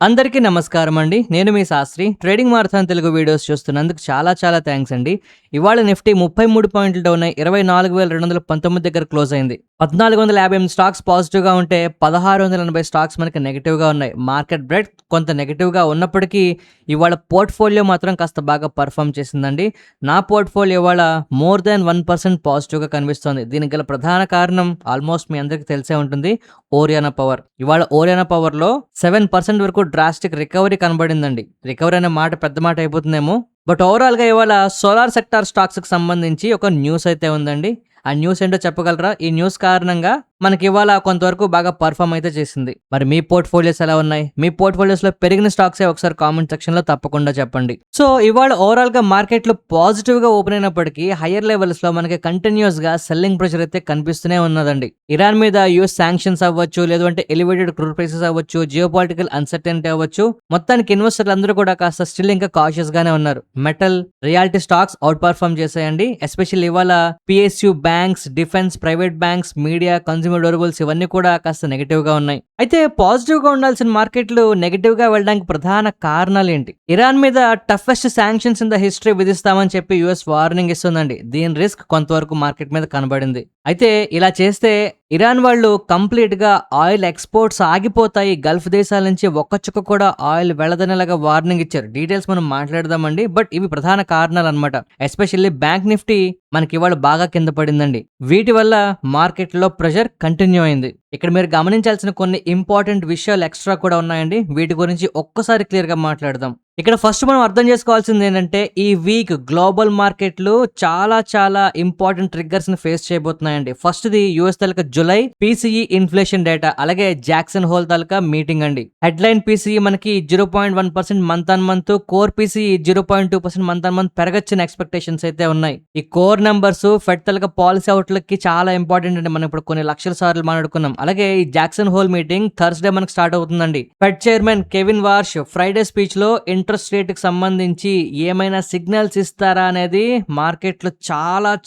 అందరికీ నమస్కారం అండి. నేను మీ శాస్త్రి. ట్రేడింగ్ మారథాన్ తెలుగు వీడియోస్ చూస్తున్నందుకు చాలా థాంక్స్ అండి. ఇవాళ నిఫ్టీ 33 పాయింట్లు డౌన్ అయ్యి 24,219 దగ్గర క్లోజ్ అయింది. 1,458 స్టాక్స్ పాజిటివ్‌గా ఉంటే 1,680 స్టాక్స్ మనకి నెగెటివ్‌గా ఉన్నాయి. మార్కెట్ బ్రెడ్త్ కొంత నెగెటివ్‌గా ఉన్నప్పటికీ ఇవాళ పోర్ట్‌ఫోలియో మాత్రం కాస్త బాగా పెర్ఫార్మ్ చేసిందండి. నా పోర్ట్‌ఫోలియో ఇవాళ మోర్ దాన్ 1% పాజిటివ్‌గా కనిపిస్తోంది. దీనికి గల ప్రధాన కారణం ఆల్మోస్ట్ మీ అందరికీ తెలిసే ఉంటుంది. Oriana power. ఇవాళ ఓరియానా పవర్‌లో 7% వరకు డ్రాస్టిక్ రికవరీ కనబడిందండి. రికవరీ అనే మాట పెద్ద మాట అయిపోతుందేమో. బట్ ఓవరాల్‌గా ఇవాళ సోలార్ సెక్టార్ స్టాక్స్‌కి సంబంధించి ఒక న్యూస్ అయితే ఉందండి. ఆ న్యూస్ ఏంటో చెప్పగలరా? ఈ న్యూస్ కారణంగా మనకి ఇవాళ కొంతవరకు బాగా పర్ఫామ్ అయితే చేసింది. మరి మీ పోర్ట్‌ఫోలియోస్ ఎలా ఉన్నాయి? మీ పోర్ట్‌ఫోలియోస్‌లో పెరిగిన స్టాక్సే ఒకసారి కామెంట్ సెక్షన్‌లో తప్పకుండా చెప్పండి. సో ఇవాళ ఓవరాల్‌గా మార్కెట్‌లో పాజిటివ్‌గా ఓపెన్ అయినప్పటికీ హైయర్ లెవెల్స్‌లో మనకి కంటిన్యూయస్‌గా సెల్లింగ్ ప్రెషర్ అయితే కనిపిస్తూనే ఉన్నదండి. ఇరాన్ మీద యూఎస్ శాంక్షన్స్ అవ్వచ్చు, లేదు అంటే ఎలివేటెడ్ క్రూడ్ ప్రైసెస్ అవ్వచ్చు, జియోపాలిటికల్ అన్సర్టెనిటీ అవ్వచ్చు. మొత్తానికి ఇన్వెస్టర్లు అందరూ కూడా కాస్త స్టిల్ ఇంకా కాషియస్ గానే ఉన్నారు. Metal, realty stocks outperform చేశాయండి. ఎస్పెషల్లీ ఇవాళ PSU banks, defence, private banks, media, consumer durables ఇవన్నీ కూడా కాస్త నెగటివ్ గా ఉన్నాయి. అయితే పాజిటివ్ గా ఉండాల్సిన మార్కెట్లు నెగటివ్ గా వెళ్ళడానికి ప్రధాన కారణాలు ఏంటి? ఇరాన్ మీద toughest sanctions in the history విధిస్తామని చెప్పి యుఎస్ వార్నింగ్ ఇస్తుందండి. దీని రిస్క్ కొంతవరకు మార్కెట్ మీద కనబడింది. అయితే ఇలా చేస్తే ఇరాన్ వాళ్ళు కంప్లీట్ గా ఆయిల్ ఎక్స్పోర్ట్స్ ఆగిపోతాయి, గల్ఫ్ దేశాల నుంచి ఒక్క చుక్క కూడా ఆయిల్ వెళ్ళదనేలాగా వార్నింగ్ ఇచ్చారు. డీటెయిల్స్ మనం మాట్లాడదామండి. బట్ ఇవి ప్రధాన కారణాలు అనమాట. ఎస్పెషల్లీ బ్యాంక్ నిఫ్టీ మనకి ఇవాళ బాగా కింద పడిందండి. వీటి వల్ల మార్కెట్ లో ప్రెషర్ కంటిన్యూ అయింది. ఇక్కడ మీరు గమనించాల్సిన కొన్ని ఇంపార్టెంట్ విషయాలు ఎక్స్ట్రా కూడా ఉన్నాయండి. వీటి గురించి ఒక్కసారి క్లియర్ గా మాట్లాడదాం. ఇక్కడ ఫస్ట్ మనం అర్థం చేసుకోవాల్సింది ఏంటంటే ఈ వీక్ గ్లోబల్ మార్కెట్లు చాలా ఇంపార్టెంట్ ట్రిగ్గర్స్ ని ఫేస్ చేయబోతున్నాయండి. ఫస్ట్ ది యుఎస్ తాలూకా జులై పీసీఈ ఇన్ఫ్లేషన్ డేటా, అలాగే జాక్సన్ హోల్ తాలూకా మీటింగ్ అండి. హెడ్లైన్ పీసీఈ మనకి 0.1% month on month, core PCE 0.2% month on month పెరగొచ్చిన ఎక్స్పెక్టేషన్స్ అయితే ఉన్నాయి. ఈ కోర్ నెంబర్స్ ఫెడ్ తాలూకా పాలసీ అవుట్లుక్ కి చాలా ఇంపార్టెంట్ అండి. మనం ఇప్పుడు కొన్ని లక్షల సార్లు మాట్లాడుకున్నాం. అలాగే ఈ జాక్సన్ హోల్ మీటింగ్ థర్స్డే మనకు స్టార్ట్ అవుతుందండి. Fed chairman Kevin వార్ష్ Friday speech లో ఇంట్రెస్ట్ రేట్ కి సంబంధించి ఏమైనా సిగ్నల్స్ ఇస్తారా అనేది మార్కెట్లు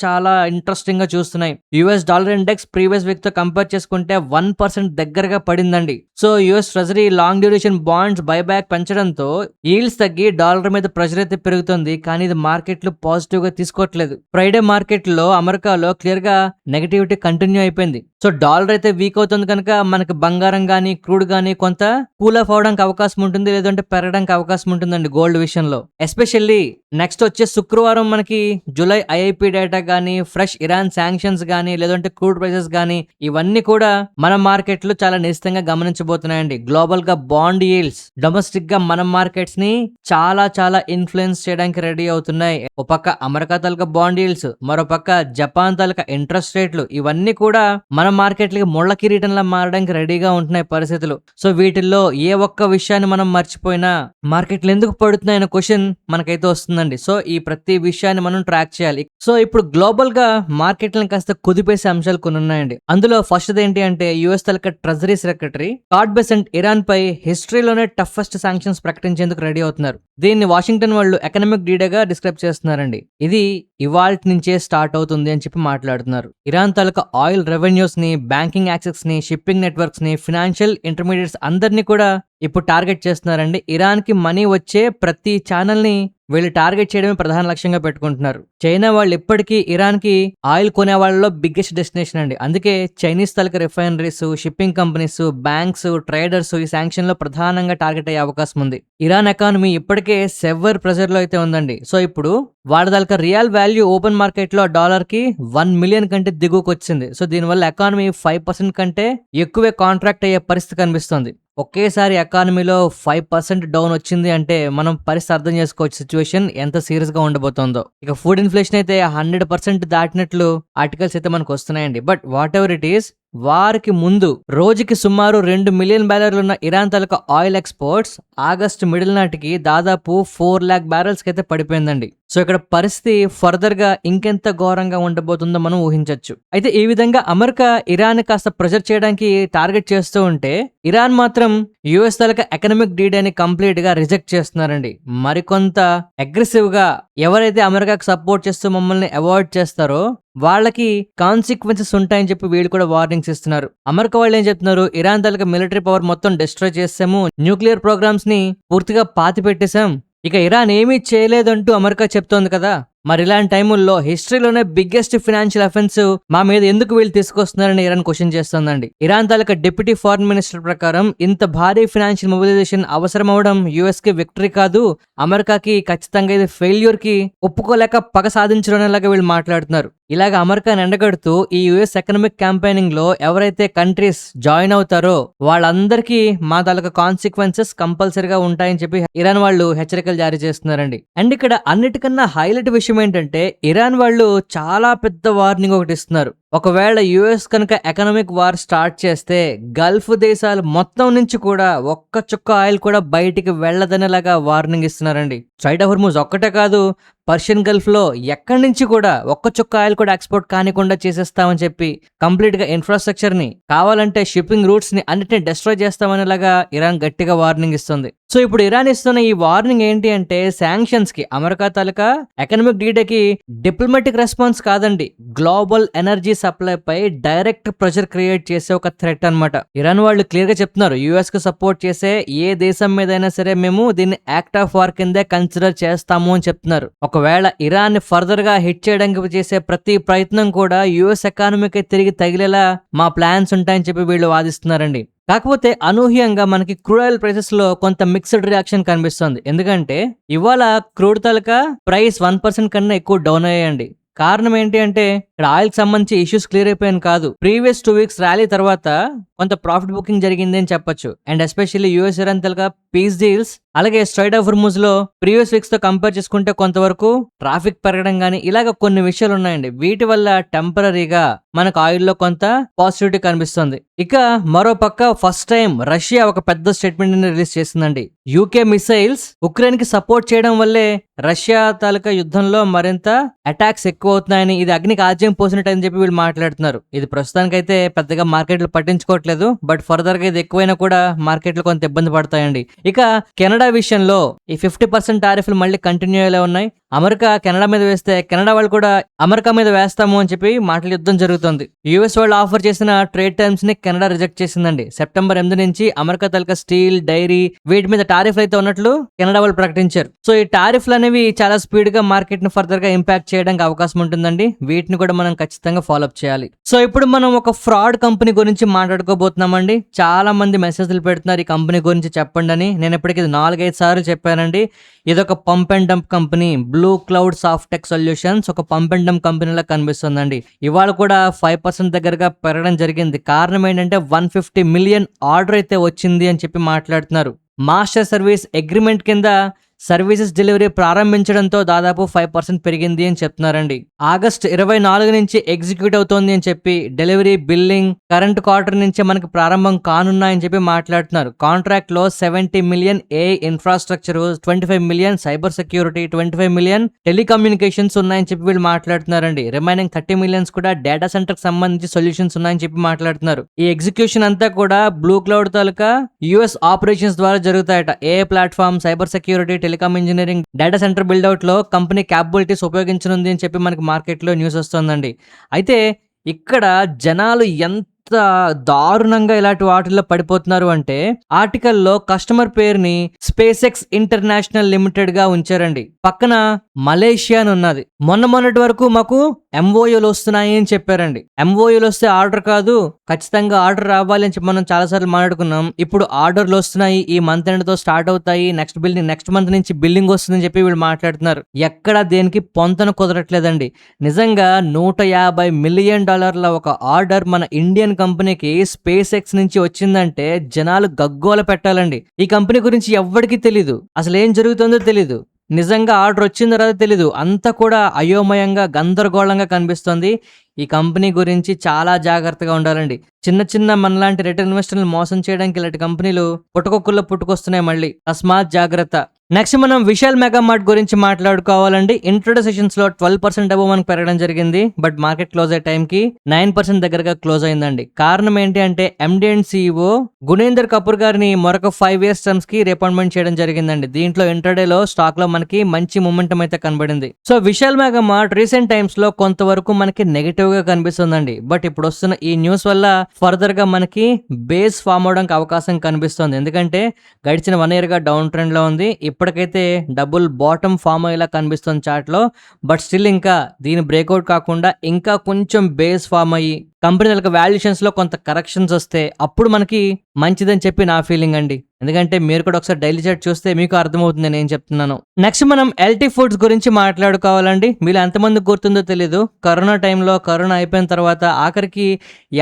చాలా ఇంట్రెస్టింగ్ గా చూస్తున్నాయి. US dollar index previous week తో కంపేర్ చేసుకుంటే 1% దగ్గరగా పడిందండి. So US treasury long duration bonds buyback పెంచడంతో ఈల్డ్స్ తగ్గి డాలర్ మీద ప్రెషర్ అయితే పెరుగుతుంది. కానీ ఇది మార్కెట్లు పాజిటివ్ గా తీసుకోవట్లేదు. ఫ్రైడే మార్కెట్ లో అమెరికాలో క్లియర్ గా నెగటివిటీ కంటిన్యూ అయిపోయింది. సో డాలర్ అయితే వీక్ అవుతుంది కనుక మనకి బంగారం గానీ క్రూడ్ గానీ కొంత కూల్ ఆఫ్ అవడానికి అవకాశం ఉంటుంది, లేదంటే పెరగడానికి అవకాశం ఉంటుందండి గోల్డ్ విషయంలో. ఎస్పెషల్లీ నెక్స్ట్ వచ్చే శుక్రవారం మనకి జూలై ఐఐపి డేటా గానీ, ఫ్రెష్ ఇరాన్ శాంక్షన్స్ గానీ, లేదంటే క్రూడ్ ప్రైసెస్ గానీ ఇవన్నీ కూడా మన మార్కెట్లు చాలా నిశ్చితంగా గమనించబోతున్నాయండి. గ్లోబల్ గా బాండ్ ఈల్డ్స్ డొమెస్టిక్ గా మన మార్కెట్స్ ని చాలా ఇన్ఫ్లుయెన్స్ చేయడానికి రెడీ అవుతున్నాయి. ఒక పక్క అమెరికా తాలూకా బాండ్ ఈల్డ్స్, మరో పక్క జపాన్ తాలూకా ఇంట్రెస్ట్ రేట్లు ఇవన్నీ కూడా మన మార్కెట్లకి ముళ్ళ కిరీటంలా మారడానికి రెడీగా ఉంటున్నాయి పరిస్థితులు. సో వీటిల్లో ఏ ఒక్క విషయాన్ని మనం మర్చిపోయినా మార్కెట్లు ఎందుకు పడుతున్నాయన్న క్వశ్చన్ మనకైతే వస్తుందండి. సో ఈ ప్రతి విషయాన్ని మనం ట్రాక్ చేయాలి. సో ఇప్పుడు గ్లోబల్ గా మార్కెట్లను కాస్త కుదిపేసే అంశాలు కొన్ని ఉన్నాయండి. అందులో ఫస్ట్ ఏంటి అంటే యుఎస్ తాలూకా treasury secretary Scott Bessent Iran పై హిస్టరీలోనే టఫెస్ట్ శాంక్షన్స్ ప్రకటించేందుకు రెడీ అవుతున్నారు. దీన్ని వాషింగ్టన్ వాళ్ళు ఎకనామిక్ డీడేగా డిస్క్రైబ్ చేస్తున్నారండి. ఇది ఇవాల్టి నుంచే స్టార్ట్ అవుతుంది అని చెప్పి మాట్లాడుతున్నారు. ఇరాన్ తాలూకా ఆయిల్ రెవెన్యూస్ ని, బ్యాంకింగ్ యాక్సెస్ ని, షిప్పింగ్ నెట్వర్క్స్ ని, ఫినాన్షియల్ ఇంటర్మీడియట్స్ అందరినీ కూడా ఇప్పుడు టార్గెట్ చేస్తున్నారండి. ఇరాన్ కి మనీ వచ్చే ప్రతి ఛానల్ ని వీళ్ళు టార్గెట్ చేయడమే ప్రధాన లక్ష్యంగా పెట్టుకుంటున్నారు. చైనా వాళ్ళు ఇప్పటికీ ఇరాన్ కి ఆయిల్ కొనే వాళ్ళలో బిగ్గెస్ట్ డెస్టినేషన్ అండి. అందుకే చైనీస్ తాలూకా refineries, shipping companies, banks, traders ఈ శాంక్షన్ లో ప్రధానంగా టార్గెట్ అయ్యే అవకాశం ఉంది. ఇరాన్ ఎకానమీ ఇప్పటికే సెవర్ ప్రెజర్ లో అయితే ఉందండి. సో ఇప్పుడు వాడి తాలూకా రియల్ వాల్యూ ఓపెన్ మార్కెట్ లో డాలర్ కి 1 మిలియన్ కంటే దిగువకు వచ్చింది. సో దీనివల్ల ఎకానమీ 5% కంటే ఎక్కువే కాంట్రాక్ట్ అయ్యే పరిస్థితి కనిపిస్తుంది. ఒకేసారి ఎకానమీలో 5% డౌన్ వచ్చింది అంటే మనం పరిస్థితి అర్థం చేసుకోవచ్చు సిచ్యువేషన్ ఎంత సీరియస్ గా ఉండబోతోందో. ఇక ఫుడ్ ఇన్ఫ్లేషన్ అయితే 100% దాటినట్లు ఆర్టికల్స్ అయితే మనకు వస్తున్నాయండి. But what ever it is, వారికి ముందు రోజుకి సుమారు 2 మిలియన్ బ్యారెల్ ఉన్న ఇరాన్ తాలూకా ఆయిల్ ఎక్స్పోర్ట్స్ ఆగస్టు మిడిల్ నాటికి దాదాపు 4 లాక్ బ్యారెల్స్ కి అయితే పడిపోయిందండి. సో ఇక్కడ పరిస్థితి ఫర్దర్ గా ఇంకెంత ఘోరంగా ఉండబోతుందో మనం ఊహించవచ్చు. అయితే ఈ విధంగా అమెరికా ఇరాన్ కాస్త ప్రెషర్ చేయడానికి టార్గెట్ చేస్తూ ఉంటే ఇరాన్ మాత్రం యుఎస్ తాలూకా ఎకనామిక్ డీడేని కంప్లీట్ గా రిజెక్ట్ చేస్తున్నారండి. మరికొంత అగ్రెసివ్ గా ఎవరైతే అమెరికాకు సపోర్ట్ చేస్తూ మమ్మల్ని అవాయిడ్ చేస్తారో వాళ్ళకి కాన్సిక్వెన్సెస్ ఉంటాయని చెప్పి వీళ్ళు కూడా వార్నింగ్స్ ఇస్తున్నారు. అమెరికా వాళ్ళు ఏం చెప్తున్నారు, ఇరాన్ తాలూకా మిలిటరీ పవర్ మొత్తం డిస్ట్రాయ్ చేసాము, న్యూక్లియర్ ప్రోగ్రామ్స్ ని పూర్తిగా పాతి పెట్టేశాం, ఇక ఇరాన్ ఏమీ చేయలేదంటూ అమెరికా చెప్తోంది కదా. మరి ఇలాంటి టైముల్లో హిస్టరీలోనే బిగ్గెస్ట్ ఫినాన్షియల్ అఫెన్స్ మా మీద ఎందుకు వీళ్ళు తీసుకొస్తున్నారని ఇరాన్ క్వశ్చన్ చేస్తోందండి. ఇరాన్ తాలూకా డిప్యూటీ ఫారెన్ మినిస్టర్ ప్రకారం ఇంత భారీ ఫినాన్షియల్ మొబిలైజేషన్ అవసరం అవడం యుఎస్ కి విక్టరీ కాదు, అమెరికాకి ఖచ్చితంగా ఇది ఫెయిల్యూర్ కి ఒప్పుకోలేక పగ సాధించడం వీళ్ళు మాట్లాడుతున్నారు. ఇలాగ అమెరికాని ఎండగడుతూ ఈ యుఎస్ ఎకనామిక్ క్యాంపెయినింగ్ లో ఎవరైతే కంట్రీస్ జాయిన్ అవుతారో వాళ్ళందరికీ మా తాలూకా కాన్సిక్వెన్సెస్ కంపల్సరీగా ఉంటాయని చెప్పి ఇరాన్ వాళ్ళు హెచ్చరికలు జారీ చేస్తున్నారండి. అండ్ ఇక్కడ అన్నిటికన్నా హైలైట్ విషయం ఏంటంటే ఇరాన్ వాళ్ళు చాలా పెద్ద వార్నింగ్ ఒకటి ఇస్తున్నారు. ఒకవేళ యుఎస్ కనుక ఎకనామిక్ వార్ స్టార్ట్ చేస్తే గల్ఫ్ దేశాలు మొత్తం నుంచి కూడా ఒక్క చుక్క ఆయిల్ కూడా బయటికి వెళ్లదనేలాగా వార్నింగ్ ఇస్తున్నారండి. స్ట్రైట్ ఆఫ్ హోర్ముజ్ ఒక్కటే కాదు, పర్షియన్ గల్ఫ్ లో ఎక్కడి నుంచి కూడా ఒక్క చుక్క ఆయిల్ కూడా ఎక్స్పోర్ట్ కానికుండా చేసేస్తామని చెప్పి కంప్లీట్ గా ఇన్ఫ్రాస్ట్రక్చర్ ని, కావాలంటే షిప్పింగ్ రూట్స్ ని అన్నిటిని డిస్ట్రాయ్ చేస్తామనేలాగా ఇరాన్ గట్టిగా వార్నింగ్ ఇస్తుంది. సో ఇప్పుడు ఇరాన్ ఇస్తున్న ఈ వార్నింగ్ ఏంటి అంటే శాంక్షన్స్ కి, అమెరికా తాలూకా ఎకనామిక్ డీడేకి డిప్లొమాటిక్ రెస్పాన్స్ కాదండి, గ్లోబల్ ఎనర్జీ సప్లై పై డైరెక్ట్ ప్రెషర్ క్రియేట్ చేసే ఒక థ్రెట్ అన్నమాట. ఇరాన్ వాళ్ళు క్లియర్ గా చెప్తున్నారు, యుఎస్ కు సపోర్ట్ చేసే ఏ దేశం మీదైనా సరే మేము దీన్ని యాక్ట్ ఆఫ్ వార్ కిందే కన్సిడర్ చేస్తాము అని చెప్తున్నారు. ఒకవేళ ఇరాన్ ని ఫర్దర్ గా హిట్ చేయడానికి చేసే ప్రతి ప్రయత్నం కూడా యుఎస్ ఎకానమీకి తిరిగి తగిలేలా మా ప్లాన్స్ ఉంటాయని చెప్పి వీళ్ళు వాదిస్తున్నారండి. కాకపోతే అనూహ్యంగా మనకి క్రూడ్ ఆయిల్ ప్రైసెస్ లో కొంత మిక్స్డ్ రియాక్షన్ కనిపిస్తుంది. ఎందుకంటే ఇవాళ క్రూడ్ తాలూకా ప్రైస్ 1% కన్నా ఎక్కువ డౌన్ అయ్యాయండి. కారణం ఏంటి అంటే ఇక్కడ ఆయిల్ సంబంధించి ఇష్యూస్ క్లియర్ అయిపోయాను కాదు, ప్రీవియస్ 2 వీక్స్ ర్యాలీ తర్వాత కొంత ప్రాఫిట్ బుకింగ్ జరిగింది అని చెప్పొచ్చు. అండ్ ఎస్పెషల్లీ యుఎస్ ఇరాన్ తాలూకా పీస్ డీల్స్, అలాగే స్ట్రైట్ ఆఫ్ హోర్ముజ్ లో ప్రీవియస్ వీక్స్ తో కంపేర్ చేసుకుంటే కొంతవరకు ట్రాఫిక్ పెరగడం గానీ ఇలాగ కొన్ని విషయాలు ఉన్నాయండి. వీటి వల్ల టెంపరీగా మనకు ఆయిల్ లో కొంత పాజిటివిటీ కనిపిస్తుంది. ఇక మరో పక్క ఫస్ట్ టైం రష్యా ఒక పెద్ద స్టేట్మెంట్ ని రిలీజ్ చేసిందండి. యూకే మిసైల్స్ ఉక్రెయిన్ కి సపోర్ట్ చేయడం వల్లే రష్యా తాలూకా యుద్ధంలో మరింత అటాక్స్ ఎక్కువ అవుతున్నాయని, ఇది అగ్నికి ఆజ్యం పోసినట్టు అని చెప్పి వీళ్ళు మాట్లాడుతున్నారు. ఇది ప్రస్తుతానికైతే పెద్దగా మార్కెట్లు పట్టించుకోవట్లేదు, బట్ ఫర్దర్ గా ఇది ఎక్కువైనా కూడా మార్కెట్లు కొంత ఇబ్బంది పడతాయండి. ఇక కెనడా విషయంలో ఈ 50% టారిఫ్లు మళ్ళీ కంటిన్యూ అయ్యేలా ఉన్నాయి. అమెరికా కెనడా మీద వేస్తే కెనడా వాళ్ళు కూడా అమెరికా మీద వేస్తాము అని చెప్పి మాటల యుద్ధం జరుగుతుంది. యుఎస్ వాళ్ళు ఆఫర్ చేసిన ట్రేడ్ టర్మ్స్ ని కెనడా రిజెక్ట్ చేసిందండి. సెప్టెంబర్ 8 నుంచి అమెరికా తాలూకా స్టీల్, డైరీ వీటి మీద టారిఫ్లు అయితే ఉన్నట్లు కెనడా వాళ్ళు ప్రకటించారు. సో ఈ టారిఫ్లు అనేవి చాలా స్పీడ్ గా మార్కెట్ ని ఫర్దర్ గా ఇంపాక్ట్ చేయడానికి అవకాశం ఉంటుందండి. వీటిని కూడా మనం ఖచ్చితంగా ఫాలో అప్ చేయాలి. సో ఇప్పుడు మనం ఒక ఫ్రాడ్ కంపెనీ గురించి మాట్లాడుకోబోతున్నామండి. చాలా మంది మెసేజ్లు పెడుతున్నారు ఈ కంపెనీ గురించి చెప్పండి అని. నేను ఇప్పటికి 4-5 సార్లు చెప్పానండి. ఇదొక pump and dump company, blue cloud Softech solutions ఒక పంప్ అండ్ డంప్ కంపెనీలా కనిపిస్తుందండి. ఇవాళ కూడా 5% దగ్గరగా పెరగడం జరిగింది. కారణం ఏంటంటే 150 మిలియన్ ఆర్డర్ అయితే వచ్చింది అని చెప్పి మాట్లాడుతున్నారు. మాస్టర్ సర్వీస్ అగ్రిమెంట్ కింద సర్వీసెస్ డెలివరీ ప్రారంభించడంతో దాదాపు 5% పెరిగింది అని చెప్తున్నారండి. ఆగస్ట్ 24 నుంచి ఎగ్జిక్యూట్ అవుతోంది అని చెప్పి డెలివరీ, బిల్లింగ్ కరెంట్ క్వార్టర్ నుంచి మనకి ప్రారంభం కానున్నాయని చెప్పి మాట్లాడుతున్నారు. కాంట్రాక్ట్ లో 70 million AI infrastructure, 25 million cyber security, 25 million telecommunications ఉన్నాయని చెప్పి వీళ్ళు మాట్లాడుతున్నారండి. రిమైనింగ్ 30 మిలియన్స్ కూడా డేటా సెంటర్ కి సంబంధించి సొల్యూషన్స్ ఉన్నాయని చెప్పి మాట్లాడుతున్నారు. ఈ ఎగ్జిక్యూషన్ అంతా కూడా బ్లూ క్లౌడ్ తాలూకా యుఎస్ ఆపరేషన్స్ ద్వారా జరుగుతాయట. AI platform, cyber security, telecom engineering, data center buildout లో కంపెనీ క్యాపబిలిటీస్ ఉపయోగించనుంది అని చెప్పి మనకి మార్కెట్ లో న్యూస్ వస్తుందండి. అయితే ఇక్కడ జనాలు ఎంత దారుణంగా ఇలాంటి వాటిల్లో పడిపోతున్నారు అంటే ఆర్టికల్లో కస్టమర్ పేరుని స్పేస్ ఎక్స్ ఇంటర్నేషనల్ లిమిటెడ్ గా ఉంచారండి. పక్కన మలేషియా అని ఉన్నది. మొన్నటి వరకు మాకు ఎంఓయూలు వస్తున్నాయి అని చెప్పారండి. ఎంఓయూలు వస్తే ఆర్డర్ కాదు, ఖచ్చితంగా ఆర్డర్ రావాలి అని చెప్పి మనం చాలాసార్లు మాట్లాడుకున్నాం. ఇప్పుడు ఆర్డర్లు వస్తున్నాయి, ఈ మంత్ ఎండ్ తో స్టార్ట్ అవుతాయి, నెక్స్ట్ మంత్ నుంచి బిల్లింగ్ వస్తుందని చెప్పి వీళ్ళు మాట్లాడుతున్నారు. ఎక్కడ దేనికి పొంతన కుదరట్లేదండి. నిజంగా $150 మిలియన్ ఒక ఆర్డర్ మన ఇండియన్ కంపెనీకి స్పేస్ ఎక్స్ నుంచి వచ్చిందంటే జనాలు గగ్గోల పెట్టాలండి. ఈ కంపెనీ గురించి ఎవ్వడికి తెలీదు, అసలు ఏం జరుగుతుందో తెలీదు, నిజంగా ఆర్డర్ వచ్చిన తర్వాత తెలీదు. అంతా కూడా అయోమయంగా, గందరగోళంగా కనిపిస్తుంది. ఈ కంపెనీ గురించి చాలా జాగ్రత్తగా ఉండాలండి. చిన్న మనలాంటి రిటైల్ ఇన్వెస్టర్లు మోసం చేయడానికి ఇలాంటి కంపెనీలు పుట్టుకొక్కుల్లో పుట్టుకొస్తున్నాయి. మళ్ళీ తస్మాత్ జాగ్రత్త. నెక్స్ట్ మనం విశాల్ మెగా మార్ట్ గురించి మాట్లాడుకోవాలండి. ఇంట్రోడక్షన్ సెషన్స్ లో 12% అబోవ్ మనకు పెరగడం జరిగింది. బట్ మార్కెట్ క్లోజ్ అయ్యే టైం కి 9% దగ్గరగా క్లోజ్ అయిందండి. కారణం ఏంటి అంటే ఎండి అండ్ సిఇఓ గునేందర్ కపూర్ గారిని మరొక 5 years టర్మ్స్ కి రిపాయింట్మెంట్ చేయడం జరిగిందండి. దీంట్లో ఇంట్రాడే లో స్టాక్ లో మనకి మంచి మూమెంటం అయితే కనబడింది. So Vishal mega mart recent times లో కొంతవరకు మనకి నెగటివ్ గా కనిపిస్తుందండి. బట్ ఇప్పుడు వస్తున్న ఈ న్యూస్ వల్ల ఫర్దర్ గా మనకి బేస్ ఫామ్ అవడానికి అవకాశం కనిపిస్తుంది. ఎందుకంటే గడిచిన 1 year గా డౌన్ ట్రెండ్ లో ఉంది. ఇప్పటికైతే డబుల్ బాటమ్ ఫామ్ అయ్యేలా కనిపిస్తుంది చార్ట్ లో. బట్ స్టిల్ ఇంకా దీని బ్రేక్అవుట్ కాకుండా ఇంకా కొంచెం బేస్ ఫామ్ అయ్యి కంపెనీలకు వాల్యుయేషన్స్ లో కొంత కరెక్షన్స్ వస్తే అప్పుడు మనకి మంచిదని చెప్పి నా ఫీలింగ్ అండి. ఎందుకంటే మీరు కూడా ఒకసారి డైలీ చార్ట్ చూస్తే మీకు అర్థమవుతుంది నేను చెప్తున్నాను. నెక్స్ట్ మనం ఎల్టీ ఫుడ్స్ గురించి మాట్లాడుకోవాలండి. మీరు ఎంతమంది గుర్తుందో తెలీదు, కరోనా టైంలో కరోనా అయిపోయిన తర్వాత ఆఖరికి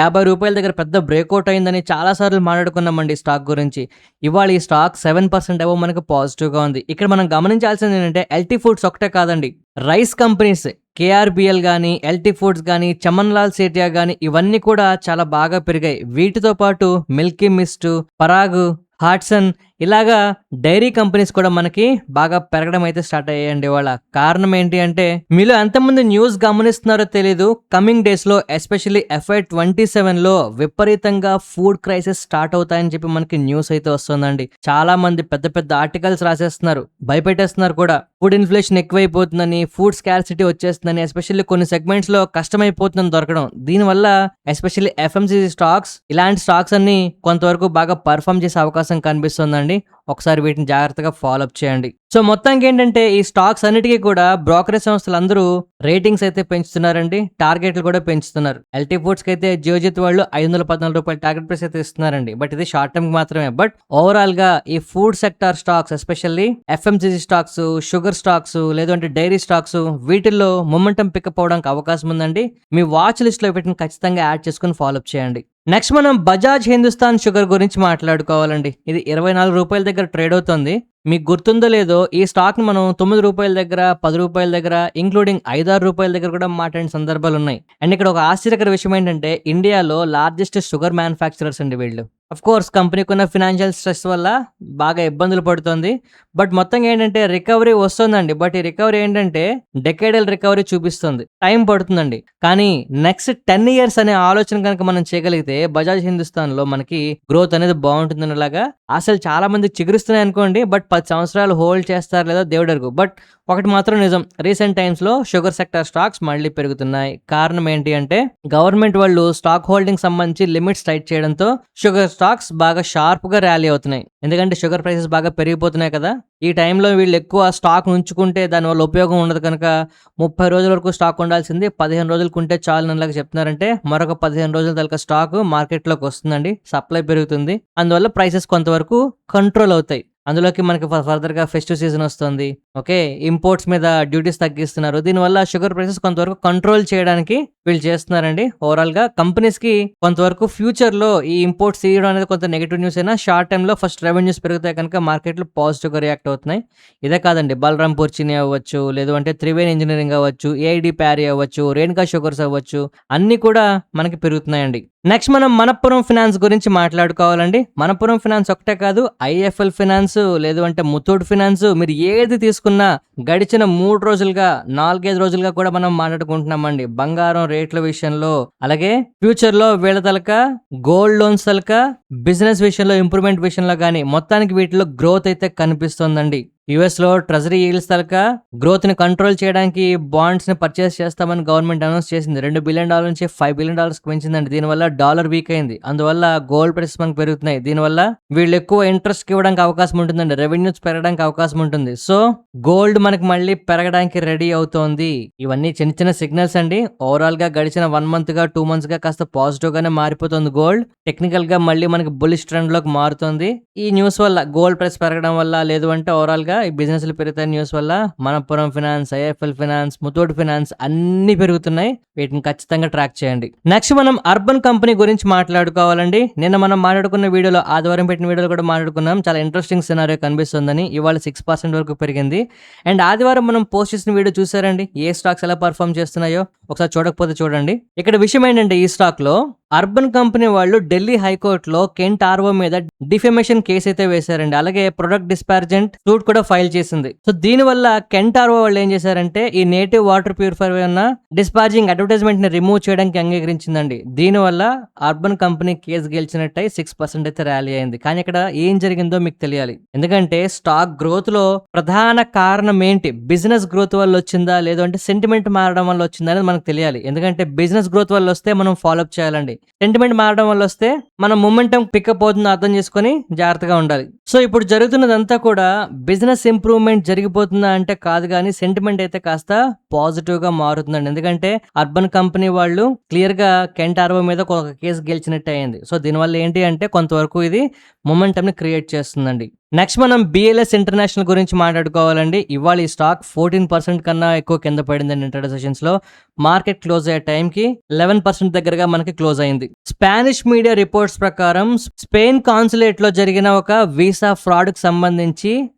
50 రూపాయల దగ్గర పెద్ద బ్రేక్అవుట్ అయిందని చాలా సార్లు మాట్లాడుకున్నామండి స్టాక్ గురించి. ఇవాళ ఈ స్టాక్ 7% ఏవో మనకు పాజిటివ్ గా ఉంది. ఇక్కడ మనం గమనించాల్సింది ఏంటంటే ఎల్టీ ఫుడ్స్ ఒకటే కాదండి, రైస్ కంపెనీస్ కేఆర్బిఎల్ కానీ, ఎల్టీ ఫుడ్స్ కానీ, చమన్ లాల్ సేటియా కానీ ఇవన్నీ కూడా చాలా బాగా పెరిగాయి. వీటితో పాటు మిల్కీ మిస్ట్, పరాగ్, హాట్సన్ ఇలాగా డైరీ కంపెనీస్ కూడా మనకి బాగా పెరగడం అయితే స్టార్ట్ అయ్యాయండి ఇవాళ. కారణం ఏంటి అంటే మీలో ఎంతమంది న్యూస్ గమనిస్తున్నారో తెలీదు, కమింగ్ డేస్ లో ఎస్పెషల్లీ FY27 లో విపరీతంగా ఫుడ్ క్రైసిస్ స్టార్ట్ అవుతాయని చెప్పి మనకి న్యూస్ అయితే వస్తుందండి. చాలా మంది పెద్ద పెద్ద ఆర్టికల్స్ రాసేస్తున్నారు, భయపెట్టేస్తున్నారు కూడా. ఫుడ్ ఇన్ఫ్లేషన్ ఎక్కువైపోతుందని, ఫుడ్ స్కార్సిటీ వచ్చేస్తుందని, ఎస్పెషల్లీ కొన్ని సెగ్మెంట్స్ లో కష్టమైపోతుందని దొరకడం. దీనివల్ల ఎస్పెషల్లీ FMCG స్టాక్స్, ఇలాంటి స్టాక్స్ అన్ని కొంతవరకు బాగా పర్ఫామ్ చేసే అవకాశం కనిపిస్తుందండి. ఒకసారి వీటిని జాగ్రత్తగా ఫాలో అప్ చేయండి. సో మొత్తానికి ఏంటంటే ఈ స్టాక్స్ అన్నిటికీ కూడా బ్రోకరేజ్ సంస్థలు అందరూ రేటింగ్స్ అయితే పెంచుతున్నారండి, టార్గెట్లు కూడా పెంచుతున్నారు. ఎల్టీ ఫుడ్స్ కి అయితే జియోజిత్ వాళ్ళు 514 రూపాయలు టార్గెట్ ప్రైస్ అయితే ఇస్తున్నారండి. బట్ ఇది షార్ట్ టర్మ్ మాత్రమే. బట్ ఓవరాల్ గా ఈ food sector stocks, especially FMCG stocks, sugar stocks, లేదంటే డైరీ స్టాక్స్, వీటిల్లో మొమెంటం పికప్ అవడానికి అవకాశం ఉందండి. మీ వాచ్ లిస్ట్ లో వీటిని ఖచ్చితంగా యాడ్ చేసుకుని ఫాలో అప్ చేయండి. నెక్స్ట్ మనం బజాజ్ హిందుస్థాన్ షుగర్ గురించి మాట్లాడుకోవాలండి. ఇది 24 రూపాయల దగ్గర ట్రేడ్ అవుతుంది. మీకు గుర్తుందో లేదో ఈ స్టాక్ ని మనం 9 రూపాయల దగ్గర, 10 రూపాయల దగ్గర, ఇంక్లూడింగ్ 5-6 రూపాయల దగ్గర కూడా మాట్లాడిన సందర్భాలు ఉన్నాయి. అండ్ ఇక్కడ ఒక ఆశ్చర్యకర విషయం ఏంటంటే ఇండియాలో లార్జెస్ట్ షుగర్ మ్యానుఫ్యాక్చరర్స్ అండి వీళ్ళు. అఫ్ కోర్స్ కంపెనీకి ఉన్న ఫినాన్షియల్ స్ట్రెస్ వల్ల బాగా ఇబ్బందులు పడుతుంది. బట్ మొత్తంగా ఏంటంటే రికవరీ వస్తుందండి. బట్ ఈ రికవరీ ఏంటంటే డెకేడల్ రికవరీ చూపిస్తుంది, టైం పడుతుందండి. కానీ నెక్స్ట్ 10 years అనే ఆలోచన కనుక మనం చేయగలిగితే బజాజ్ హిందుస్థాన్ లో మనకి గ్రోత్ అనేది బాగుంటుంది. అలాగా అసలు చాలా మంది చిగురిస్తున్నాయి అనుకోండి, బట్ 10 సంవత్సరాలు హోల్డ్ చేస్తారు లేదా దేవుడు అరుగు. బట్ ఒకటి మాత్రం నిజం, రీసెంట్ టైమ్స్ లో షుగర్ సెక్టర్ స్టాక్స్ మళ్ళీ పెరుగుతున్నాయి. కారణం ఏంటి అంటే గవర్నమెంట్ వాళ్ళు స్టాక్ హోల్డింగ్ సంబంధించి లిమిట్స్ టైట్ చేయడంతో షుగర్ స్టాక్స్ బాగా షార్ప్ గా ర్యాలీ అవుతున్నాయి. ఎందుకంటే షుగర్ ప్రైసెస్ బాగా పెరిగిపోతున్నాయి కదా. ఈ టైంలో వీళ్ళు ఎక్కువ స్టాక్ ఉంచుకుంటే దానివల్ల ఉపయోగం ఉండదు కనుక 30 రోజుల వరకు స్టాక్ ఉండాల్సింది 15 రోజులకు ఉంటే చాలు అలాగా చెప్తున్నారంటే మరొక 15 రోజుల దాకా స్టాక్ మార్కెట్లోకి వస్తుందండి, సప్లై పెరుగుతుంది. అందువల్ల ప్రైసెస్ కొంతవరకు కంట్రోల్ అవుతాయి. అందులోకి మనకి ఫర్దర్ గా ఫెస్టివ్ సీజన్ వస్తుంది. ఓకే, ఇంపోర్ట్స్ మీద డ్యూటీస్ తగ్గిస్తున్నారు. దీనివల్ల షుగర్ ప్రైసెస్ కొంతవరకు కంట్రోల్ చేయడానికి వీళ్ళు చేస్తున్నారండి. ఓవరాల్ గా కంపెనీస్ కి కొంతవరకు ఫ్యూచర్ లో ఈ ఇంపోర్ట్స్ తీయడం అనేది కొంత నెగిటివ్ న్యూస్ అయినా షార్ట్ టైమ్ లో ఫస్ట్ రెవెన్యూస్ పెరుగుతాయి కనుక మార్కెట్ లో పాజిటివ్ గా రియాక్ట్ అవుతున్నాయి. ఇదే కాదండి, బలరాంపూర్ చిని అవ్వచ్చు, లేదు అంటే త్రివేణి ఇంజనీరింగ్ అవ్వచ్చు, ఏఐడి ప్యారీ అవ్వచ్చు, రేణుకా షుగర్స్ అవ్వచ్చు, అన్ని కూడా మనకి పెరుగుతున్నాయండి. నెక్స్ట్ మనం మనప్పురం ఫినాన్స్ గురించి మాట్లాడుకోవాలండి. మనప్పురం ఫినాన్స్ ఒకటే కాదు, ఐఎఫ్ఎల్ ఫినాన్స్, లేదు అంటే ముత్తూట్ ఫినాన్స్, మీరు ఏది తీసుకున్నా గడిచిన 3 రోజులుగా 4-5 రోజులుగా కూడా మనం మాట్లాడుకుంటున్నామండి బంగారం రేట్ల విషయంలో. అలాగే ఫ్యూచర్ లో వీళ్ళ తలక గోల్డ్ లోన్స్ తలక బిజినెస్ విషయంలో ఇంప్రూవ్మెంట్ విషయంలో కానీ మొత్తానికి వీటిలో గ్రోత్ అయితే కనిపిస్తోందండి. యుఎస్ లో ట్రెజరీ ఈల్డ్స్ తలక గ్రోత్ ని కంట్రోల్ చేయడానికి బాండ్స్ ని పర్చేస్ చేస్తామని గవర్నమెంట్ అనౌన్స్ చేసింది. $2 బిలియన్ నుంచి $5 బిలియన్ పెంచిందండి. దీనివల్ల డాలర్ వీక్ అయింది. అందువల్ల గోల్డ్ ప్రైసెస్ మనకు పెరుగుతున్నాయి. దీనివల్ల వీళ్ళు ఎక్కువ ఇంట్రెస్ట్ ఇవ్వడానికి అవకాశం ఉంటుందండి, రెవెన్యూస్ పెరగడానికి అవకాశం ఉంటుంది. సో గోల్డ్ మనకి మళ్ళీ పెరగడానికి రెడీ అవుతోంది. ఇవన్నీ చిన్న చిన్న సిగ్నల్స్ అండి. ఓవరాల్ గా గడిచిన 1 month గా 2 months గా కాస్త పాజిటివ్ గానే మారిపోతుంది గోల్డ్. టెక్నికల్ గా మళ్ళీ మనకి బులిష్ ట్రెండ్ లోకి మారుతుంది. ఈ న్యూస్ వల్ల గోల్డ్ ప్రైస్ పెరగడం వల్ల, లేదు అంటే ఓవరాల్ గా ఈ బిజినెస్లు పెరుగుతాయి న్యూస్ వల్ల Manappuram finance, IFL finance, Muthoot finance అన్ని పెరుగుతున్నాయి. వీటిని ఖచ్చితంగా ట్రాక్ చేయండి. నెక్స్ట్ మనం అర్బన్ కంపెనీ గురించి మాట్లాడుకోవాలండి. నిన్న మనం మాట్లాడుకున్న వీడియోలో, ఆదివారం పెట్టిన వీడియోలో కూడా మాట్లాడుకున్నాం, చాలా ఇంట్రెస్టింగ్ సినారియో కనిపిస్తుందని. ఇవాళ 6% వరకు పెరిగింది. అండ్ ఆదివారం మనం పోస్ట్ చేసిన వీడియో చూసారండి, ఏ స్టాక్స్ ఎలా పర్ఫామ్ చేస్తున్నాయో ఒకసారి చూడకపోతే చూడండి. ఇక్కడ విషయం ఏంటంటే ఈ స్టాక్ లో అర్బన్ కంపెనీ వాళ్ళు ఢిల్లీ హైకోర్టులో కెంట్ ఆర్వో మీద డిఫెమేషన్ కేసు అయితే వేశారండి. అలాగే ప్రొడక్ట్ డిస్పార్జెంట్ సూట్ కూడా ఫైల్ చేసింది. సో దీనివల్ల కెంట్ ఆర్వో వాళ్ళు ఏం చేశారంటే ఈ నేటివ్ వాటర్ ప్యూరిఫైర్ ఉన్న డిస్పార్జింగ్ అడ్వర్టైజ్మెంట్ ని రిమూవ్ చేయడానికి అంగీకరించిందండి. దీనివల్ల అర్బన్ కంపెనీ కేసు గెలిచినట్టయి 6% అయితే ర్యాలీ అయింది. కానీ ఇక్కడ ఏం జరిగిందో మీకు తెలియాలి. ఎందుకంటే స్టాక్ గ్రోత్ లో ప్రధాన కారణం ఏంటి, బిజినెస్ గ్రోత్ వల్ల వచ్చిందా లేదు అంటే సెంటిమెంట్ మారడం వల్ల వచ్చిందా అనేది మనకు తెలియాలి. ఎందుకంటే బిజినెస్ గ్రోత్ వల్ల వస్తే మనం ఫాలోఅప్ చేయాలండి. సెంటిమెంట్ మారడం వల్ల వస్తే మనం మొమెంటం పికప్ అవుతుందో అర్థం చేసుకొని జాగ్రత్తగా ఉండాలి. సో ఇప్పుడు జరుగుతున్నదంతా కూడా బిజినెస్ ఇంప్రూవ్మెంట్ జరిగిపోతుందా అంటే కాదు, కానీ సెంటిమెంట్ అయితే కాస్త పాజిటివ్ గా మారుతుందండి. ఎందుకంటే అర్బన్ కంపెనీ వాళ్ళు క్లియర్ గా కెంట్ ఆర్వో మీద ఒక కేసు గెలిచినట్టు అయింది. సో దీనివల్ల ఏంటి అంటే కొంతవరకు ఇది మొమెంటం ని క్రియేట్ చేస్తుందండి. నెక్స్ట్ మనం బిఎల్ఎస్ ఇంటర్నేషనల్ గురించి మాట్లాడుకోవాలండి. ఇవాళ ఈ స్టాక్ 14% కన్నా ఎక్కువ కింద పడిందండి. ఇంట్రాడే సెషన్స్ లో మార్కెట్ క్లోజ్ అయ్యే టైంకి 11% దగ్గరగా మనకి క్లోజ్ అయింది. స్పానిష్ మీడియా రిపోర్ట్స్ ప్రకారం స్పెయిన్ కాన్సులేట్ లో జరిగిన ఒక వీసా ఫ్రాడ్ కి సంబంధించి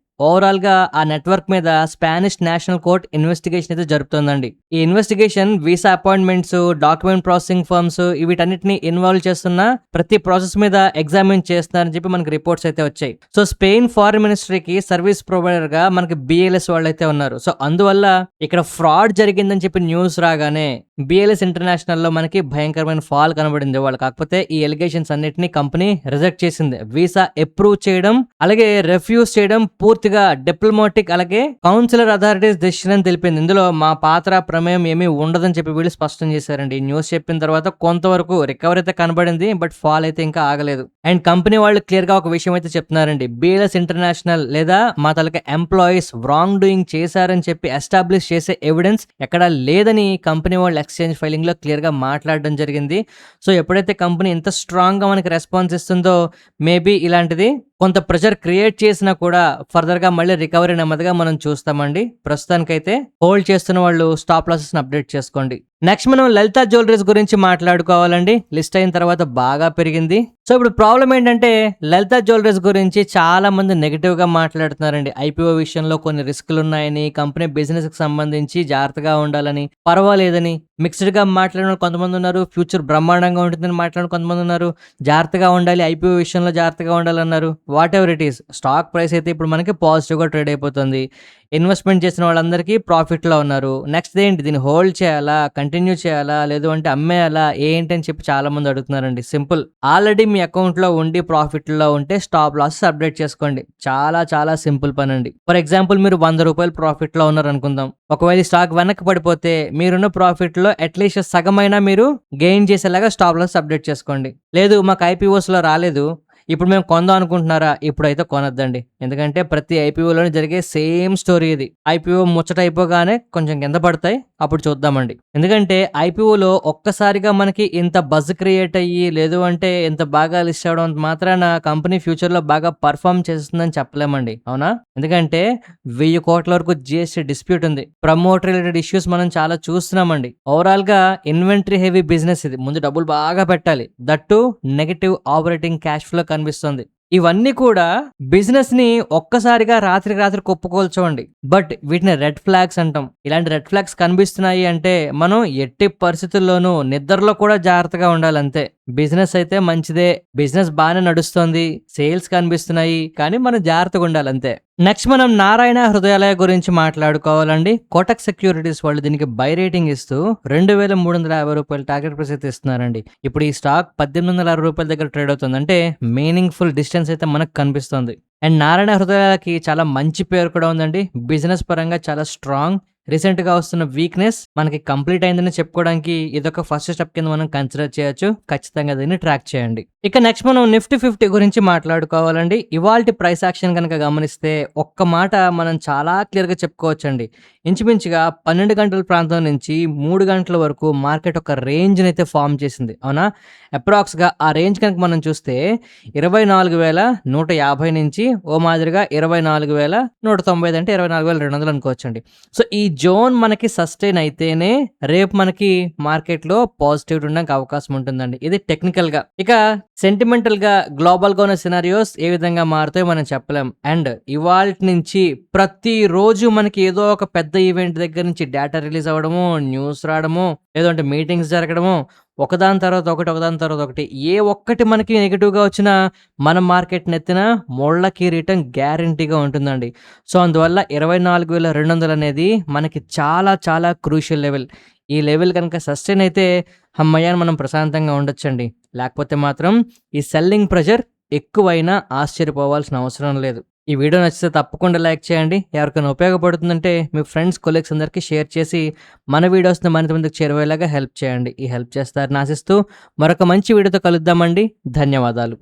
ఓవరాల్ గా ఆ నెట్వర్క్ మీద స్పానిష్ నేషనల్ కోర్ట్ ఇన్వెస్టిగేషన్ అయితే జరుపుతుందండి. ఈ investigation visa appointments, document processing firms వీటన్నిటిని ఇన్వాల్వ్ చేస్తున్న ప్రతి ప్రాసెస్ మీద ఎగ్జామిన్ చేస్తున్నారని చెప్పి మనకి రిపోర్ట్స్ అయితే వచ్చాయి. సో స్పెయిన్ ఫారిన్ మినిస్ట్రీకి సర్వీస్ ప్రొవైడర్ గా మనకి బిఎల్ఎస్ వాళ్ళు అయితే ఉన్నారు. సో అందువల్ల ఇక్కడ ఫ్రాడ్ జరిగిందని చెప్పి న్యూస్ రాగానే బిఎల్ఎస్ ఇంటర్నేషనల్ లో మనకి భయంకరమైన ఫాల్ కనబడింది వాళ్ళు. కాకపోతే ఈ ఎలిగేషన్స్ అన్నిటిని కంపెనీ రిజెక్ట్ చేసింది. వీసా అప్రూవ్ చేయడం అలాగే రిఫ్యూజ్ చేయడం పూర్తిగా డిప్లొమాటిక్ అలాగే కౌన్సిలర్ అథారిటీస్ డెసిషన్ అని తెలిపింది. ఇందులో మా పాత్ర ప్రమేయం ఏమీ ఉండదని చెప్పి వీళ్ళు స్పష్టం చేశారండి. ఈ న్యూస్ చెప్పిన తర్వాత కొంతవరకు రికవరీ అయితే కనబడింది, బట్ ఫాల్ అయితే ఇంకా ఆగలేదు. అండ్ కంపెనీ వాళ్ళు క్లియర్ గా ఒక విషయం అయితే చెప్తున్నారండి. బిఎల్ఎస్ ఇంటర్నేషనల్ లేదా మా తలక ఎంప్లాయీస్ రాంగ్ డూయింగ్ చేశారని చెప్పి ఎస్టాబ్లిష్ చేసే ఎవిడెన్స్ ఎక్కడా లేదని కంపెనీ వాళ్ళు ఎక్స్చేంజ్ ఫైలింగ్ లో క్లియర్ గా మాట్లాడడం జరిగింది. సో ఎప్పుడైతే కంపెనీ ఇంత స్ట్రాంగ్ గా మనకి రెస్పాన్స్ ఇస్తుందో మేబీ ఇలాంటిది కొంత ప్రెషర్ క్రియేట్ చేసినా కూడా ఫర్దర్ గా మళ్ళీ రికవరీ నెమ్మదిగా మనం చూస్తామండి. ప్రస్తుతానికైతే హోల్డ్ చేస్తున్న వాళ్ళు స్టాప్ లాసెస్ అప్డేట్ చేసుకోండి. నెక్స్ట్ మనం లలిత జ్యువెలరీస్ గురించి మాట్లాడుకోవాలండి. లిస్ట్ అయిన తర్వాత బాగా పెరిగింది. సో ఇప్పుడు ప్రాబ్లం ఏంటంటే లలిత జ్యువెలరీస్ గురించి చాలా మంది నెగిటివ్ గా మాట్లాడుతున్నారండి. ఐపీఓ విషయంలో కొన్ని రిస్కులు ఉన్నాయని, కంపెనీ బిజినెస్ కి సంబంధించి జాగ్రత్తగా ఉండాలని, పర్వాలేదని మిక్స్డ్ గా మాట్లాడిన కొంతమంది ఉన్నారు. ఫ్యూచర్ బ్రహ్మాండంగా ఉంటుందని మాట్లాడిన కొంతమంది ఉన్నారు. జాగ్రత్తగా ఉండాలి, ఐపీఓ విషయంలో జాగ్రత్తగా ఉండాలన్నారు. What ever it is, stock price అయితే ఇప్పుడు మనకి పాజిటివ్ గా ట్రేడ్ అయిపోతుంది. ఇన్వెస్ట్మెంట్ చేసిన వాళ్ళందరికీ ప్రాఫిట్ లో ఉన్నారు. నెక్స్ట్ ఏంటి, దీన్ని హోల్డ్ చేయాలా, కంటిన్యూ చేయాలా, లేదు అంటే అమ్మేయాలా ఏంటి అని చెప్పి చాలా మంది అడుగుతున్నారండి. సింపుల్, ఆల్రెడీ మీ అకౌంట్ లో ఉండి ప్రాఫిట్ లో ఉంటే స్టాప్ లాసెస్ అప్డేట్ చేసుకోండి. చాలా చాలా సింపుల్ పని అండి. ఫర్ ఎగ్జాంపుల్ మీరు 100 రూపాయలు ప్రాఫిట్ లో ఉన్నారు అనుకుందాం. ఒకవేళ స్టాక్ వెనక్కి పడిపోతే మీరున్న ప్రాఫిట్ లో అట్లీస్ట్ సగమైనా మీరు గెయిన్ చేసేలాగా స్టాప్ లాసెస్ అప్డేట్ చేసుకోండి. లేదు మాకు ఐపీఓస్ లో రాలేదు, ఇప్పుడు మేము కొందాం అనుకుంటున్నారా, ఇప్పుడైతే కొనొద్దండి. ఎందుకంటే ప్రతి ఐపీఓలోనే జరిగే సేమ్ స్టోరీ ఇది. ఐపీఓ ముచ్చట అయిపోగానే కొంచెం కింద పడతాయి, అప్పుడు చూద్దామండి. ఎందుకంటే ఐపీఓలో ఒక్కసారిగా మనకి ఇంత బజ్ క్రియేట్ అయ్యి లేదు అంటే ఇంత బాగా లిస్ట్ అవడం మాత్రాన కంపెనీ ఫ్యూచర్ లో బాగా పర్ఫామ్ చేస్తుందని చెప్పలేమండి, అవునా? ఎందుకంటే 1000 కోట్ల వరకు జిఎస్టీ డిస్ప్యూట్ ఉంది. ప్రమోట్ రిలేటెడ్ ఇష్యూస్ మనం చాలా చూస్తున్నామండి. ఓవరాల్ గా ఇన్వెంటరీ హెవీ బిజినెస్ ఇది. ముందు డబ్బులు బాగా పెట్టాలి, that negative operating cash flow కనిపిస్తుంది. ఇవన్నీ కూడా బిజినెస్ ని ఒక్కసారిగా రాత్రికి రాత్రి కొప్పుకోల్చవండి, బట్ వీటిని రెడ్ ఫ్లాగ్స్ అంటాం. ఇలాంటి రెడ్ ఫ్లాగ్స్ కనిపిస్తున్నాయి అంటే మనం ఎట్టి పరిస్థితుల్లోనూ నిద్రలో కూడా జాగ్రత్తగా ఉండాలంతే. బిజినెస్ అయితే మంచిదే, బిజినెస్ బాగానే నడుస్తుంది, సేల్స్ కనిపిస్తున్నాయి, కానీ మనం జాగ్రత్తగా ఉండాలంతే. నెక్స్ట్ మనం నారాయణ హృదయాలయ గురించి మాట్లాడుకోవాలండి. కోటక్ సెక్యూరిటీస్ వాళ్ళు దీనికి బై రేటింగ్ ఇస్తూ 2350 రూపాయలు టార్గెట్ ప్రైస్ అయితే ఇస్తున్నారండి. ఇప్పుడు ఈ స్టాక్ 1860 రూపాయల దగ్గర ట్రేడ్ అవుతుంది. అంటే మీనింగ్ఫుల్ డిస్టెన్స్ అయితే మనకు కనిపిస్తుంది. అండ్ నారాయణ హృదయాలకి చాలా మంచి పేరు కూడా ఉందండి. బిజినెస్ పరంగా చాలా స్ట్రాంగ్. రీసెంట్ గా వస్తున్న వీక్నెస్ మనకి కంప్లీట్ అయిందని చెప్పుకోవడానికి ఇదొక ఫస్ట్ స్టెప్ కింద మనం కన్సిడర్ చేయొచ్చు. ఖచ్చితంగా దీన్ని ట్రాక్ చేయండి. ఇక నెక్స్ట్ మనం నిఫ్టీ 50 గురించి మాట్లాడుకోవాలండి. ఇవాల్టి ప్రైస్ యాక్షన్ కనుక గమనిస్తే ఒక్క మాట మనం చాలా క్లియర్ గా చెప్పుకోవచ్చండి. ఇంచుమించుగా 12 గంటల ప్రాంతం నుంచి 3 గంటల వరకు మార్కెట్ ఒక రేంజ్ అయితే ఫామ్ చేసింది, అవునా? అప్రాక్స్ గా ఆ రేంజ్ కనుక మనం చూస్తే 24,150 నుంచి ఓ మాదిరిగా 24,195 అంటే 24,200 అనుకోవచ్చండి. సో ఈ జోన్ మనకి సస్టైన్ అయితేనే రేపు మనకి మార్కెట్ లో పాజిటివ్ ఉండడానికి అవకాశం ఉంటుందండి. ఇది టెక్నికల్ గా. ఇక సెంటిమెంటల్ గా గ్లోబల్ గా ఉన్న సినారియోస్ ఏ విధంగా మారుతాయో మనం చెప్పలేం. అండ్ ఇవాళ నుంచి ప్రతి రోజు మనకి ఏదో ఒక పెద్ద ఈవెంట్ దగ్గర నుంచి డేటా రిలీజ్ అవ్వడము, న్యూస్ రావడము, లేదంటే మీటింగ్స్ జరగడము, ఒకదాని తర్వాత ఒకటి, ఒకదాని తర్వాత ఒకటి ఏ ఒక్కటి మనకి నెగెటివ్‌గా వచ్చినా మనం మార్కెట్ నెత్తిన ముళ్ళ కిరీటం గ్యారంటీగా ఉంటుందండి. సో, అందువల్ల 24,200 అనేది మనకి చాలా చాలా క్రూషియల్ లెవెల్. ఈ లెవెల్ గనక సస్టైన్ అయితే హమ్మయ్య! అని మనం ప్రశాంతంగా ఉండొచ్చండి. లేకపోతే మాత్రం ఈ సెల్లింగ్ ప్రెషర్ ఎక్కువైనా ఆశ్చర్యపోవాల్సిన అవసరం లేదు. ఈ వీడియో నచ్చితే తప్పకుండా లైక్ చేయండి. ఎవరికైనా ఉపయోగపడుతుందంటే మీ ఫ్రెండ్స్, కొలీగ్స్ అందరికీ షేర్ చేసి మన వీడియోస్‌ని మరింత మందికి చేరువయ్యేలాగా హెల్ప్ చేయండి. ఈ హెల్ప్ చేస్తారని ఆశిస్తూ మరొక మంచి వీడియోతో కలుద్దామండి. ధన్యవాదాలు.